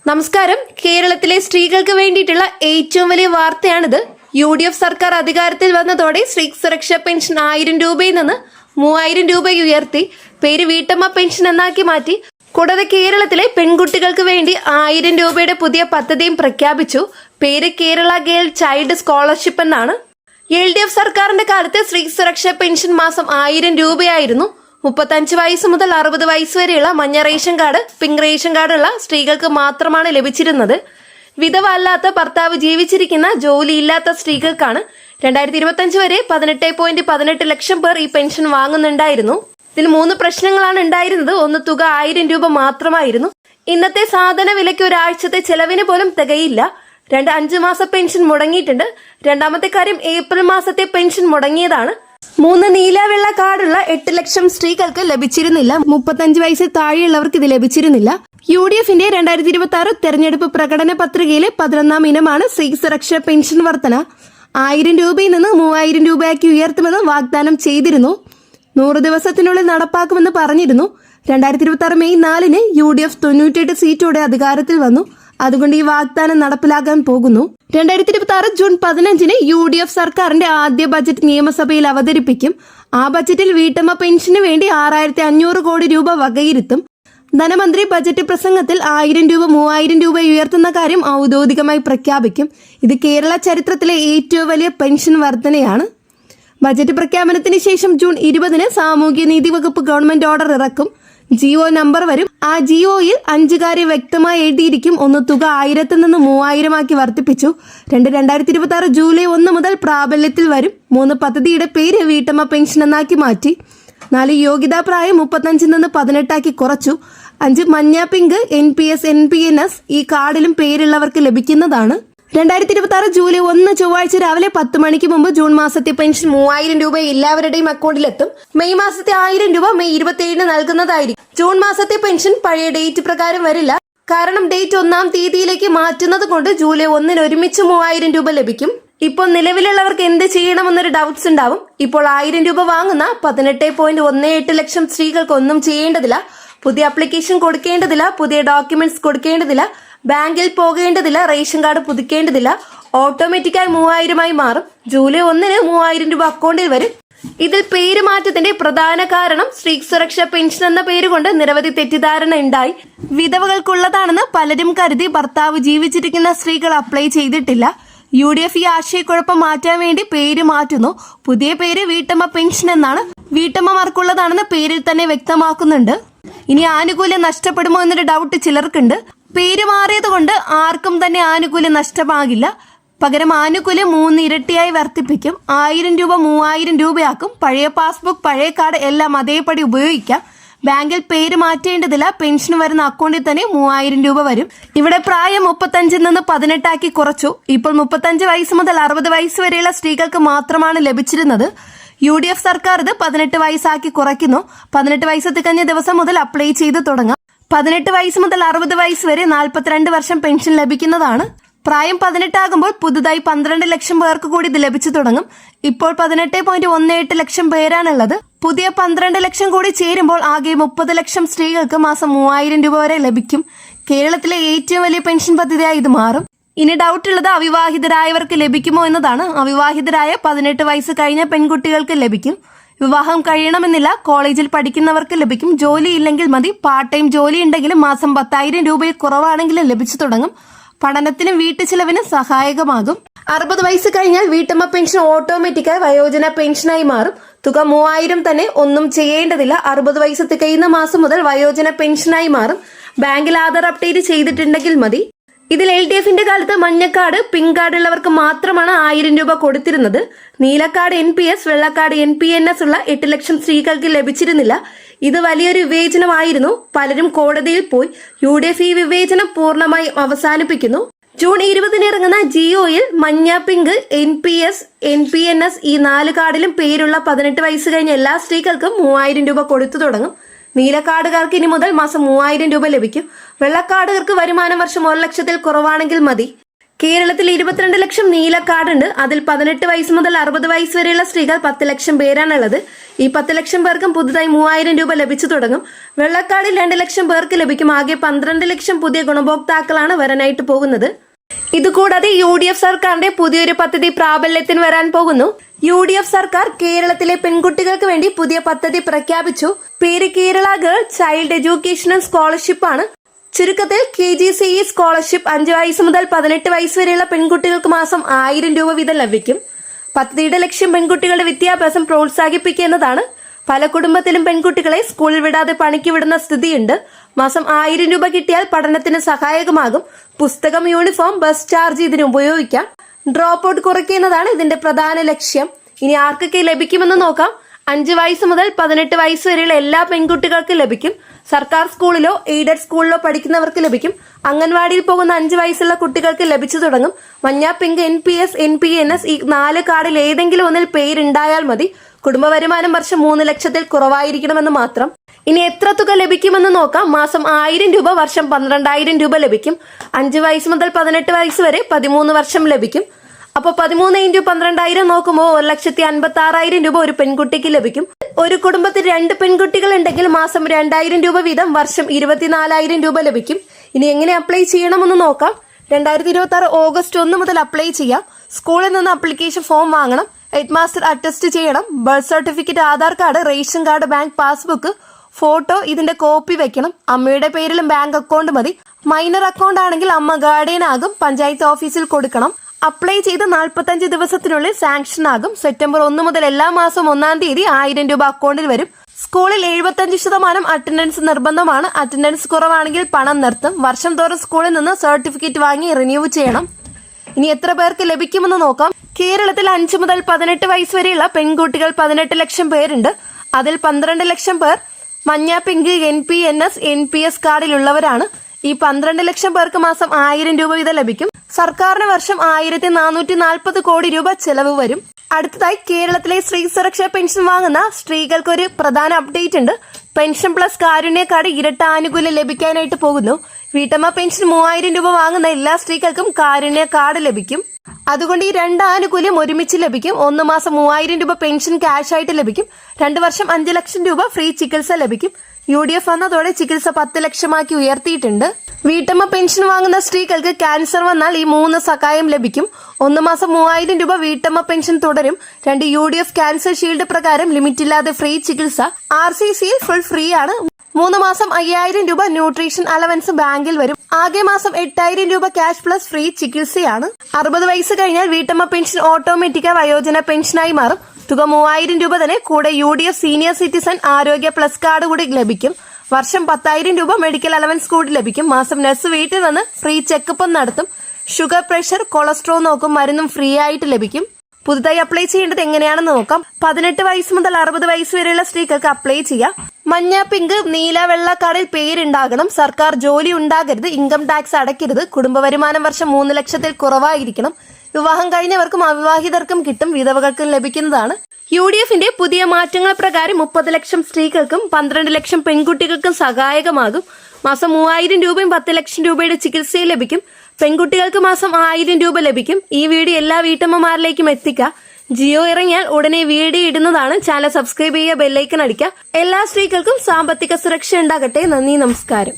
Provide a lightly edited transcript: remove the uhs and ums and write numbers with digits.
നമസ്കാരം. കേരളത്തിലെ സ്ത്രീകൾക്ക് വേണ്ടിയിട്ടുള്ള ഏറ്റവും വലിയ വാർത്തയാണിത്. UDF സർക്കാർ അധികാരത്തിൽ വന്നതോടെ സ്ത്രീ സുരക്ഷാ പെൻഷൻ 1000 രൂപയിൽ നിന്ന് 3000 രൂപ ഉയർത്തി പേര് വീട്ടമ്മ പെൻഷൻ എന്നാക്കി മാറ്റി. കൂടാതെ കേരളത്തിലെ പെൺകുട്ടികൾക്ക് വേണ്ടി 1000 രൂപയുടെ പുതിയ പദ്ധതിയും പ്രഖ്യാപിച്ചു. പേര് കേരള ഗേൾ ചൈൽഡ് സ്കോളർഷിപ്പ് എന്നാണ്. LDF സർക്കാരിന്റെ കാലത്ത് സ്ത്രീ സുരക്ഷാ പെൻഷൻ മാസം 1000 രൂപയായിരുന്നു. 35 വയസ്സ് മുതൽ 60 വയസ്സ് വരെയുള്ള മഞ്ഞ റേഷൻ കാർഡ്, പിങ്ക് റേഷൻ കാർഡുള്ള സ്ത്രീകൾക്ക് മാത്രമാണ് ലഭിച്ചിരുന്നത്. വിധവ അല്ലാത്ത, ഭർത്താവ് ജീവിച്ചിരിക്കുന്ന, ജോലിയില്ലാത്ത സ്ത്രീകൾക്കാണ്. 2025 വരെ 18.18 ലക്ഷം പേർ ഈ പെൻഷൻ വാങ്ങുന്നുണ്ടായിരുന്നു. ഇതിൽ 3 പ്രശ്നങ്ങളാണ് ഉണ്ടായിരുന്നത്. ഒന്ന്, തുക 1000 രൂപ മാത്രമായിരുന്നു. ഇന്നത്തെ സാധന വിലയ്ക്ക് ഒരാഴ്ചത്തെ ചെലവിന് പോലും തികയില്ല. 2, 5 മാസ പെൻഷൻ മുടങ്ങിയിട്ടുണ്ട്. രണ്ടാമത്തെ കാര്യം, ഏപ്രിൽ മാസത്തെ പെൻഷൻ മുടങ്ങിയതാണ്. 3, നീല വെള്ള കാർഡുള്ള 8 ലക്ഷം സ്ത്രീകൾക്ക് ലഭിച്ചിരുന്നില്ല. 35 വയസ്സിൽ താഴെയുള്ളവർക്ക് ഇത് ലഭിച്ചിരുന്നില്ല. UDFന്റെ 2026 തെരഞ്ഞെടുപ്പ് പ്രകടന പത്രികയിലെ 11ാം ഇനമാണ് സ്ത്രീ സുരക്ഷാ പെൻഷൻ വർധന. 1000 രൂപയിൽ നിന്ന് 3000 രൂപയാക്കി ഉയർത്തുമെന്ന് വാഗ്ദാനം ചെയ്തിരുന്നു. 100 ദിവസത്തിനുള്ളിൽ നടപ്പാക്കുമെന്ന് പറഞ്ഞിരുന്നു. 2026 മെയ് 4-ന് UDF 98 സീറ്റോടെ അധികാരത്തിൽ വന്നു. അതുകൊണ്ട് ഈ വാഗ്ദാനം നടപ്പിലാക്കാൻ പോകുന്നു. 2026 ജൂൺ 15-ന് UDF സർക്കാരിന്റെ ആദ്യ ബജറ്റ് നിയമസഭയിൽ അവതരിപ്പിക്കും. ആ ബജറ്റിൽ വീട്ടമ്മ പെൻഷന് വേണ്ടി 6500 കോടി രൂപ വകയിരുത്തും. ധനമന്ത്രി ബജറ്റ് പ്രസംഗത്തിൽ 1000 രൂപ 3000 രൂപ ഉയർത്തുന്ന കാര്യം ഔദ്യോഗികമായി പ്രഖ്യാപിക്കും. ഇത് കേരള ചരിത്രത്തിലെ ഏറ്റവും വലിയ പെൻഷൻ വർധനയാണ്. ബജറ്റ് പ്രഖ്യാപനത്തിന് ശേഷം ജൂൺ 20-ന് സാമൂഹ്യനീതി വകുപ്പ് ഗവൺമെന്റ് ഓർഡർ ഇറക്കും. GO നമ്പർ വരും. ആ GOയിൽ 5 കാര്യം വ്യക്തമായി എഴുതിയിരിക്കും. 1, തുക 1000-ൽ നിന്ന് 3000 ആക്കി വർദ്ധിപ്പിച്ചു. 2, 2026 ജൂലൈ 1 മുതൽ പ്രാബല്യത്തിൽ വരും. 3, പദ്ധതിയുടെ പേര് വീട്ടമ്മ പെൻഷൻ എന്നാക്കി മാറ്റി. 4, യോഗ്യതാ പ്രായം 35-ൽ നിന്ന് 18 ആക്കി കുറച്ചു. 5, മഞ്ഞ, പിങ്ക്, NPS, NPNS ഈ കാർഡിലും പേരുള്ളവർക്ക് ലഭിക്കുന്നതാണ്. 2026 ജൂലൈ 1 ചൊവ്വാഴ്ച രാവിലെ 10 മണിക്ക് മുമ്പ് ജൂൺ മാസത്തെ പെൻഷൻ 3000 രൂപ എല്ലാവരുടെയും അക്കൗണ്ടിലെത്തും. മെയ് മാസത്തെ 1000 രൂപ മെയ് 27-ന് നൽകുന്നതായിരിക്കും. ജൂൺ മാസത്തെ പെൻഷൻ പഴയ ഡേറ്റ് പ്രകാരം വരില്ല. കാരണം ഡേറ്റ് 1-ാം തീയതിയിലേക്ക് മാറ്റുന്നത് കൊണ്ട് ജൂലൈ 1-ന് ഒരുമിച്ച് 3000 രൂപ ലഭിക്കും. ഇപ്പോൾ നിലവിലുള്ളവർക്ക് എന്ത് ചെയ്യണമെന്നൊരു ഡൗട്ട്സ് ഉണ്ടാവും. ഇപ്പോൾ 1000 രൂപ വാങ്ങുന്ന 18.18 ലക്ഷം സ്ത്രീകൾക്ക് ഒന്നും ചെയ്യേണ്ടതില്ല. പുതിയ ആപ്ലിക്കേഷൻ കൊടുക്കേണ്ടതില്ല, പുതിയ ഡോക്യുമെന്റ്സ് കൊടുക്കേണ്ടതില്ല, ബാങ്കിൽ പോകേണ്ടതില്ല, റേഷൻ കാർഡ് പുതുക്കേണ്ടതില്ല. ഓട്ടോമാറ്റിക്കായി 3000-ആയി മാറും. ജൂലൈ 1-ന് 3000 രൂപ അക്കൗണ്ടിൽ വരും. ഇതിൽ പേര് മാറ്റത്തിന്റെ പ്രധാന കാരണം സ്ത്രീ സുരക്ഷാ പെൻഷൻ എന്ന പേര് കൊണ്ട് നിരവധി തെറ്റിദ്ധാരണ ഉണ്ടായി. വിധവകൾക്കുള്ളതാണെന്ന് പലരും കരുതി ഭർത്താവ് ജീവിച്ചിരിക്കുന്ന സ്ത്രീകൾ അപ്ലൈ ചെയ്തിട്ടില്ല. UDF ഈ ആശയക്കുഴപ്പം മാറ്റാൻ വേണ്ടി പേര് മാറ്റുന്നു. പുതിയ പേര് വീട്ടമ്മ പെൻഷൻ എന്നാണ്. വീട്ടമ്മമാർക്കുള്ളതാണെന്ന് പേരിൽ തന്നെ വ്യക്തമാക്കുന്നുണ്ട്. ഇനി ആനുകൂല്യം നഷ്ടപ്പെടുമോ എന്നൊരു ഡൗട്ട് ചിലർക്കുണ്ട്. പേര് മാറിയത് കൊണ്ട് ആർക്കും തന്നെ ആനുകൂല്യം നഷ്ടമാകില്ല. പകരം ആനുകൂല്യം 3 ഇരട്ടിയായി വർദ്ധിപ്പിക്കും. 1000 രൂപ 3000 രൂപയാക്കും. പഴയ പാസ്ബുക്ക്, പഴയ കാർഡ് എല്ലാം അതേപടി ഉപയോഗിക്കാം. ബാങ്കിൽ പേര് മാറ്റേണ്ടതില്ല. പെൻഷൻ വരുന്ന അക്കൗണ്ടിൽ തന്നെ 3000 രൂപ വരും. ഇവിടെ പ്രായം 35-ൽ നിന്ന് 18 ആക്കി കുറച്ചു. ഇപ്പോൾ 35 വയസ്സ് മുതൽ 60 വയസ്സ് വരെയുള്ള സ്ത്രീകൾക്ക് മാത്രമാണ് ലഭിച്ചിരുന്നത്. UDF സർക്കാർ ഇത് 18 വയസ്സാക്കി കുറയ്ക്കുന്നു. 18 വയസ്സ് തികഞ്ഞ ദിവസം മുതൽ അപ്ലൈ ചെയ്ത് തുടങ്ങാം. 18 വയസ്സ് മുതൽ 60 വയസ്സ് വരെ 42 വർഷം പെൻഷൻ ലഭിക്കുന്നതാണ്. പ്രായം 18 ആകുമ്പോൾ പുതുതായി 12 ലക്ഷം പേർക്ക് കൂടി ഇത് ലഭിച്ചു തുടങ്ങും. ഇപ്പോൾ 18.18 ലക്ഷം പേരാണുള്ളത്. പുതിയ 12 ലക്ഷം കൂടി ചേരുമ്പോൾ ആകെ 30 ലക്ഷം സ്ത്രീകൾക്ക് മാസം 3000 രൂപ വരെ ലഭിക്കും. കേരളത്തിലെ ഏറ്റവും വലിയ പെൻഷൻ പദ്ധതിയായി ഇത് മാറും. ഇനി ഡൗട്ട് ഉള്ളത് അവിവാഹിതരായവർക്ക് ലഭിക്കുമോ എന്നതാണ്. അവിവാഹിതരായ 18 വയസ്സ് കഴിഞ്ഞ പെൺകുട്ടികൾക്ക് ലഭിക്കും. വിവാഹം കഴിയണമെന്നില്ല. കോളേജിൽ പഠിക്കുന്നവർക്ക് ലഭിക്കും. ജോലി ഇല്ലെങ്കിൽ മതി. പാർട്ട് ടൈം ജോലി ഉണ്ടെങ്കിലും മാസം 10,000 രൂപയിൽ കുറവാണെങ്കിലും ലഭിച്ചു തുടങ്ങും. പഠനത്തിനും വീട്ടുചിലവിനും സഹായകമാകും. 60 വയസ്സ് കഴിഞ്ഞാൽ വീട്ടമ്മ പെൻഷൻ ഓട്ടോമാറ്റിക്കായി വയോജന പെൻഷനായി മാറും. തുക 3000 തന്നെ. ഒന്നും ചെയ്യേണ്ടതില്ല. 60 വയസ്സ് തികയുന്ന മാസം മുതൽ വയോജന പെൻഷനായി മാറും. ബാങ്കിൽ ആധാർ അപ്ഡേറ്റ് ചെയ്തിട്ടുണ്ടെങ്കിൽ മതി. ഇതിൽ LDFന്റെ കാലത്ത് മഞ്ഞക്കാർഡ്, പിങ്ക് കാർഡ് ഉള്ളവർക്ക് മാത്രമാണ് 1000 രൂപ കൊടുത്തിരുന്നത്. നീലക്കാർഡ്, NPS, വെള്ളക്കാർഡ്, NPNS ഉള്ള 8 ലക്ഷം സ്ത്രീകൾക്ക് ലഭിച്ചിരുന്നില്ല. ഇത് വലിയൊരു വിവേചനമായിരുന്നു. പലരും കോടതിയിൽ പോയി. UDF ഈ വിവേചനം പൂർണ്ണമായി അവസാനിപ്പിക്കുന്നു. ജൂൺ 20-ന് ഇറങ്ങുന്ന GOയിൽ മഞ്ഞ, പിങ്ക്, NPS, NPNS ഈ 4 കാർഡിലും പേരുള്ള 18 വയസ്സ് കഴിഞ്ഞ എല്ലാ സ്ത്രീകൾക്കും 3000 രൂപ കൊടുത്തു തുടങ്ങും. നീലക്കാർഡുകാർക്ക് ഇനി മുതൽ മാസം 3000 രൂപ ലഭിക്കും. വെള്ളക്കാർഡുകാർക്ക് വരുമാനം വർഷം 1 ലക്ഷത്തിൽ കുറവാണെങ്കിൽ മതി. കേരളത്തിൽ 22 ലക്ഷം നീല കാർഡുണ്ട്. അതിൽ 18 വയസ്സ് മുതൽ 60 വയസ്സ് വരെയുള്ള സ്ത്രീകൾ 10 ലക്ഷം പേരാണുള്ളത്. ഈ 10 ലക്ഷം പേർക്കും പുതുതായി 3000 രൂപ ലഭിച്ചു തുടങ്ങും. വെള്ളക്കാർഡിൽ 2 ലക്ഷം പേർക്ക് ലഭിക്കും. ആകെ 12 ലക്ഷം പുതിയ ഗുണഭോക്താക്കളാണ് വരാനായിട്ട് പോകുന്നത്. ഇതുകൂടാതെ UDF സർക്കാരിന്റെ പുതിയൊരു പദ്ധതി പ്രാബല്യത്തിന് വരാൻ പോകുന്നു. UDF സർക്കാർ കേരളത്തിലെ പെൺകുട്ടികൾക്ക് വേണ്ടി പുതിയ പദ്ധതി പ്രഖ്യാപിച്ചു. പേര് Kerala girl child education scholarship ആണ്. ചുരുക്കത്തിൽ KGCE സ്കോളർഷിപ്പ് 5 വയസ്സ് മുതൽ 18 വയസ്സ് വരെയുള്ള പെൺകുട്ടികൾക്ക് മാസം 1000 രൂപ വീതം ലഭിക്കും. പദ്ധതിയുടെ ലക്ഷ്യം പെൺകുട്ടികളുടെ വിദ്യാഭ്യാസം പ്രോത്സാഹിപ്പിക്കുക എന്നതാണ്. പല കുടുംബത്തിലും പെൺകുട്ടികളെ സ്കൂളിൽ വിടാതെ പണിക്ക് വിടുന്ന സ്ഥിതിയുണ്ട്. മാസം 1000 രൂപ കിട്ടിയാൽ പഠനത്തിന് സഹായകമാകും. പുസ്തകം, യൂണിഫോം, ബസ് ചാർജ് ഇതിന് ഉപയോഗിക്കാം. ഡ്രോപ്പ് ഔട്ട് കുറയ്ക്കുന്നതാണ് ഇതിന്റെ പ്രധാന ലക്ഷ്യം. ഇനി ആർക്കൊക്കെ ലഭിക്കുമെന്ന് നോക്കാം. 5 വയസ്സ് മുതൽ 18 വയസ്സ് വരെയുള്ള എല്ലാ പെൺകുട്ടികൾക്കും ലഭിക്കും. സർക്കാർ സ്കൂളിലോ എയ്ഡഡ് സ്കൂളിലോ പഠിക്കുന്നവർക്ക് ലഭിക്കും. അംഗൻവാടിയിൽ പോകുന്ന 5 വയസ്സുള്ള കുട്ടികൾക്ക് ലഭിച്ചു തുടങ്ങും. മഞ്ഞ, പിങ്ക്, NPS, NPNS ഈ 4 കാർഡിൽ ഏതെങ്കിലും ഒന്നിൽ പേരുണ്ടായാൽ മതി. കുടുംബ വരുമാനം വർഷം 3 ലക്ഷത്തിൽ കുറവായിരിക്കണമെന്ന് മാത്രം. ഇനി എത്ര തുക ലഭിക്കുമെന്ന് നോക്കാം. മാസം 1000 രൂപ, വർഷം 12000 രൂപ ലഭിക്കും. 5 വയസ്സ് മുതൽ 18 വയസ്സ് വരെ 13 വർഷം ലഭിക്കും. അപ്പോൾ 13 × 12000 നോക്കുമ്പോൾ 1,56,000 രൂപ ഒരു പെൺകുട്ടിക്ക് ലഭിക്കും. ഒരു കുടുംബത്തിൽ 2 പെൺകുട്ടികൾ ഉണ്ടെങ്കിൽ മാസം 2000 രൂപ വീതം, വർഷം 24,000 രൂപ ലഭിക്കും. ഇനി എങ്ങനെ അപ്ലൈ ചെയ്യണമെന്ന് നോക്കാം. 2026 ഓഗസ്റ്റ് 1 മുതൽ അപ്ലൈ ചെയ്യാം. സ്കൂളിൽ നിന്ന് അപ്ലിക്കേഷൻ ഫോം വാങ്ങണം. ഹെഡ് മാസ്റ്റർ അറ്റസ്റ്റ് ചെയ്യണം. Birth certificate, Aadhaar card, ration card, bank passbook, photo ഇതിന്റെ കോപ്പി വെക്കണം. അമ്മയുടെ പേരിലും ബാങ്ക് അക്കൗണ്ട് മതി. മൈനർ അക്കൗണ്ട് ആണെങ്കിൽ അമ്മ ഗാർഡിയൻ ആകും. പഞ്ചായത്ത് ഓഫീസിൽ കൊടുക്കണം. അപ്ലൈ ചെയ്ത് 45 ദിവസത്തിനുള്ളിൽ സാങ്ഷൻ ആകും. സെപ്റ്റംബർ 1 മുതൽ എല്ലാ മാസവും 1-ാം തീയതി 1000 രൂപ അക്കൗണ്ടിൽ വരും. സ്കൂളിൽ 75% അറ്റൻഡൻസ് നിർബന്ധമാണ്. അറ്റൻഡൻസ് കുറവാണെങ്കിൽ പണം നിർത്തും. വർഷം തോറും സ്കൂളിൽ നിന്ന് സർട്ടിഫിക്കറ്റ് വാങ്ങി റിന്യൂ ചെയ്യണം. ഇനി എത്ര പേർക്ക് ലഭിക്കുമെന്ന് നോക്കാം. കേരളത്തിൽ 5 മുതൽ 18 വയസ്സ് വരെയുള്ള പെൺകുട്ടികൾ 18 ലക്ഷം പേരുണ്ട്. അതിൽ 12 ലക്ഷം പേർ മഞ്ഞ, പിങ്ക്, NPNS, NPS കാർഡിലുള്ളവരാണ്. ഈ 12 ലക്ഷം പേർക്ക് മാസം 1000 രൂപ വീതം ലഭിക്കും. സർക്കാരിന് വർഷം 1440 കോടി രൂപ ചെലവ് വരും. അടുത്തതായി കേരളത്തിലെ സ്ത്രീ സുരക്ഷാ പെൻഷൻ വാങ്ങുന്ന സ്ത്രീകൾക്ക് ഒരു പ്രധാന അപ്ഡേറ്റ് ഉണ്ട്. പെൻഷൻ പ്ലസ് കാരുണ്യ കാർഡ് ഇരട്ട ആനുകൂല്യം ലഭിക്കാനായിട്ട് പോകുന്നു. വീട്ടമ്മ പെൻഷൻ 3000 രൂപ വാങ്ങുന്ന എല്ലാ സ്ത്രീകൾക്കും കാരുണ്യ കാർഡ് ലഭിക്കും. അതുകൊണ്ട് ഈ 2 ആനുകൂല്യം ഒരുമിച്ച് ലഭിക്കും. 1 മാസം 3000 രൂപ പെൻഷൻ ക്യാഷ് ആയിട്ട് ലഭിക്കും. 2 വർഷം 5 ലക്ഷം രൂപ ഫ്രീ ചികിത്സ ലഭിക്കും. UDF വന്നതോടെ ചികിത്സ 10 ലക്ഷമാക്കി ഉയർത്തിയിട്ടുണ്ട്. വീട്ടമ്മ പെൻഷൻ വാങ്ങുന്ന സ്ത്രീകൾക്ക് ക്യാൻസർ വന്നാൽ ഈ 3 സഹായം ലഭിക്കും. 1 മാസം 3000 രൂപ വീട്ടമ്മ പെൻഷൻ തുടരും. 2 UDF ക്യാൻസർ ഷീൽഡ് പ്രകാരം ലിമിറ്റില്ലാതെ ഫ്രീ ചികിത്സ. RCCയിൽ ഫുൾ ഫ്രീ ആണ്. 3 മാസം 5000 രൂപ ന്യൂട്രീഷൻ അലവൻസ് ബാങ്കിൽ വരും. ആകെ മാസം 8000 രൂപ ക്യാഷ് പ്ലസ് ഫ്രീ ചികിത്സയാണ്. 60 വയസ്സ് കഴിഞ്ഞാൽ വീട്ടമ്മ പെൻഷൻ ഓട്ടോമാറ്റിക്ക വയോജന പെൻഷനായി മാറും. തുക 3000 രൂപ തന്നെ. കൂടെ UDF സീനിയർ സിറ്റിസൺ ആരോഗ്യ പ്ലസ് കാർഡ് കൂടി ലഭിക്കും. വർഷം 10,000 രൂപ മെഡിക്കൽ അലവൻസ് കൂടി ലഭിക്കും. മാസം നഴ്സ് വീട്ടിൽ വന്ന് ഫ്രീ ചെക്കപ്പ് നടത്തും. ഷുഗർ, പ്രഷർ, കൊളസ്ട്രോൾ നോക്കും. മരുന്നും ഫ്രീ ആയിട്ട് ലഭിക്കും. പുതുതായി അപ്ലൈ ചെയ്യേണ്ടത് എങ്ങനെയാണെന്ന് നോക്കാം. 18 വയസ്സ് മുതൽ 60 വയസ്സ് വരെയുള്ള സ്ത്രീകൾക്ക് അപ്ലൈ ചെയ്യാം. മഞ്ഞ, പിങ്ക്, നീല, വെള്ള കാർഡിൽ പേരുണ്ടാകണം. സർക്കാർ ജോലി ഉണ്ടാകരുത്. ഇൻകം ടാക്സ് അടയ്ക്കരുത്. കുടുംബ വരുമാനം വർഷം 3 ലക്ഷത്തിൽ കുറവായിരിക്കണം. വിവാഹം കഴിഞ്ഞവർക്കും അവിവാഹിതർക്കും കിട്ടും. വിധവകൾക്കും ലഭിക്കുന്നതാണ്. UDFന്റെ പുതിയ മാറ്റങ്ങൾ പ്രകാരം 30 ലക്ഷം സ്ത്രീകൾക്കും 12 ലക്ഷം പെൺകുട്ടികൾക്കും സഹായകമാകും. മാസം 3000 രൂപയും 10 ലക്ഷം രൂപയുടെ ചികിത്സയും ലഭിക്കും. പെൺകുട്ടികൾക്ക് മാസം 1000 രൂപ ലഭിക്കും. ഈ വീഡിയോ എല്ലാ വീട്ടമ്മമാരിലേക്കും എത്തിക്കുക. ജിയോ ഇറങ്ങിയാൽ ഉടനെ വീഡിയോ ഇടുന്നതാണ്. ചാനൽ സബ്സ്ക്രൈബ് ചെയ്യുക, ബെല്ലൈക്കൺ അടിക്കുക. എല്ലാ സ്ത്രീകൾക്കും സാമ്പത്തിക സുരക്ഷ ഉണ്ടാകട്ടെ. നന്ദി, നമസ്കാരം.